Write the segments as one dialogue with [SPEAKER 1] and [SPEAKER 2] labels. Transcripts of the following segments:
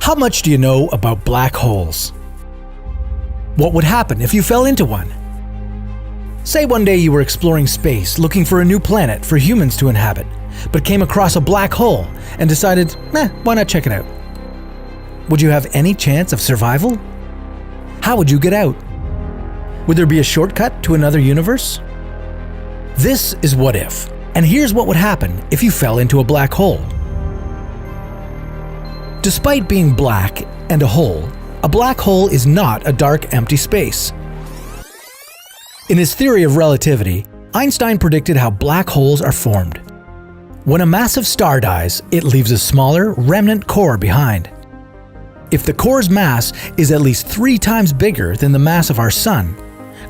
[SPEAKER 1] How much do you know about black holes? What would happen if you fell into one? Say one day you were exploring space looking for a new planet for humans to inhabit, but came across a black hole and decided, why not check it out? Would you have any chance of survival? How would you get out? Would there be a shortcut to another universe? This is What If, and here's what would happen if you fell into a black hole. Despite being black and a hole, a black hole is not a dark, empty space. In his theory of relativity, Einstein predicted how black holes are formed. When a massive star dies, it leaves a smaller, remnant core behind. If the core's mass is at least 3 times bigger than the mass of our Sun,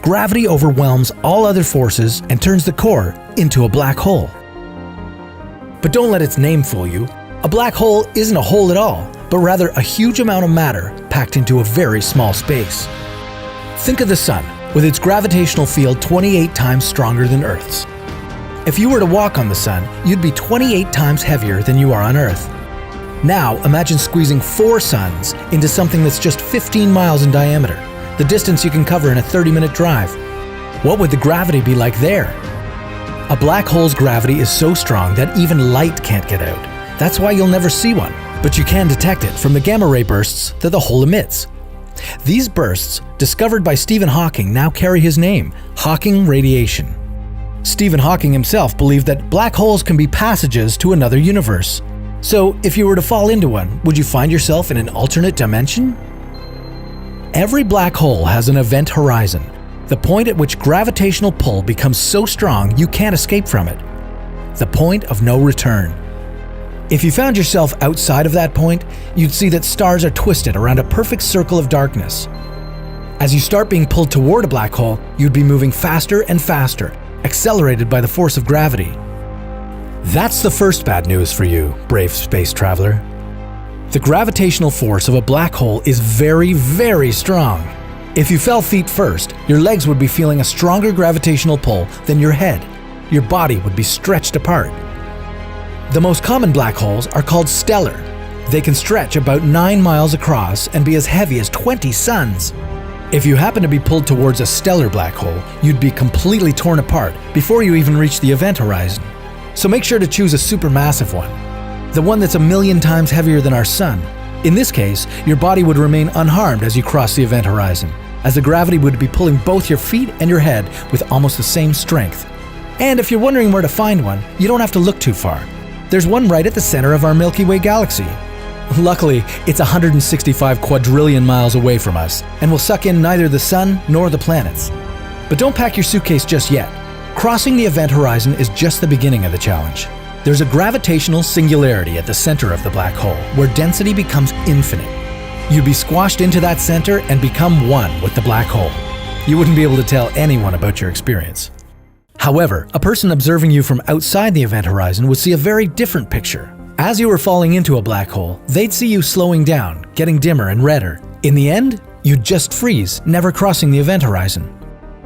[SPEAKER 1] gravity overwhelms all other forces and turns the core into a black hole. But don't let its name fool you. A black hole isn't a hole at all, but rather a huge amount of matter packed into a very small space. Think of the Sun, with its gravitational field 28 times stronger than Earth's. If you were to walk on the Sun, you'd be 28 times heavier than you are on Earth. Now imagine squeezing 4 suns into something that's just 15 miles in diameter, the distance you can cover in a 30-minute drive. What would the gravity be like there? A black hole's gravity is so strong that even light can't get out. That's why you'll never see one, but you can detect it from the gamma ray bursts that the hole emits. These bursts, discovered by Stephen Hawking, now carry his name, Hawking radiation. Stephen Hawking himself believed that black holes can be passages to another universe. So, if you were to fall into one, would you find yourself in an alternate dimension? Every black hole has an event horizon, the point at which gravitational pull becomes so strong you can't escape from it. The point of no return. If you found yourself outside of that point, you'd see that stars are twisted around a perfect circle of darkness. As you start being pulled toward a black hole, you'd be moving faster and faster, accelerated by the force of gravity. That's the first bad news for you, brave space traveler. The gravitational force of a black hole is very, very strong. If you fell feet first, your legs would be feeling a stronger gravitational pull than your head. Your body would be stretched apart. The most common black holes are called stellar. They can stretch about 9 miles across and be as heavy as 20 suns. If you happen to be pulled towards a stellar black hole, you'd be completely torn apart before you even reach the event horizon. So make sure to choose a supermassive one, the one that's 1,000,000 times heavier than our Sun. In this case, your body would remain unharmed as you cross the event horizon, as the gravity would be pulling both your feet and your head with almost the same strength. And if you're wondering where to find one, you don't have to look too far. There's one right at the center of our Milky Way galaxy. Luckily, it's 165 quadrillion miles away from us, and will suck in neither the Sun nor the planets. But don't pack your suitcase just yet. Crossing the event horizon is just the beginning of the challenge. There's a gravitational singularity at the center of the black hole, where density becomes infinite. You'd be squashed into that center and become one with the black hole. You wouldn't be able to tell anyone about your experience. However, a person observing you from outside the event horizon would see a very different picture. As you were falling into a black hole, they'd see you slowing down, getting dimmer and redder. In the end, you'd just freeze, never crossing the event horizon.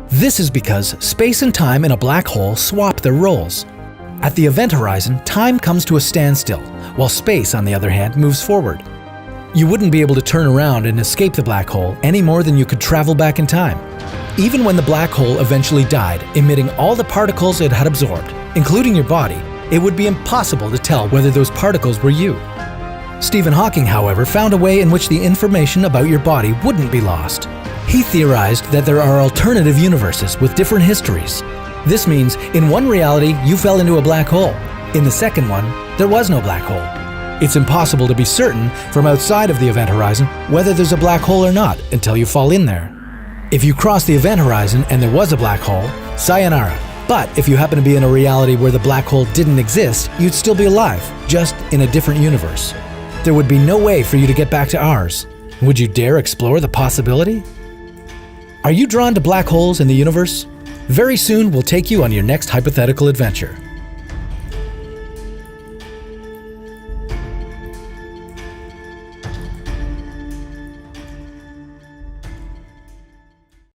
[SPEAKER 1] This is because space and time in a black hole swap their roles. At the event horizon, time comes to a standstill, while space, on the other hand, moves forward. You wouldn't be able to turn around and escape the black hole any more than you could travel back in time. Even when the black hole eventually died, emitting all the particles it had absorbed, including your body, it would be impossible to tell whether those particles were you. Stephen Hawking, however, found a way in which the information about your body wouldn't be lost. He theorized that there are alternative universes with different histories. This means, in one reality, you fell into a black hole. In the second one, there was no black hole. It's impossible to be certain from outside of the event horizon whether there's a black hole or not until you fall in there. If you cross the event horizon and there was a black hole, sayonara. But if you happen to be in a reality where the black hole didn't exist, you'd still be alive, just in a different universe. There would be no way for you to get back to ours. Would you dare explore the possibility? Are you drawn to black holes in the universe? Very soon we'll take you on your next hypothetical adventure.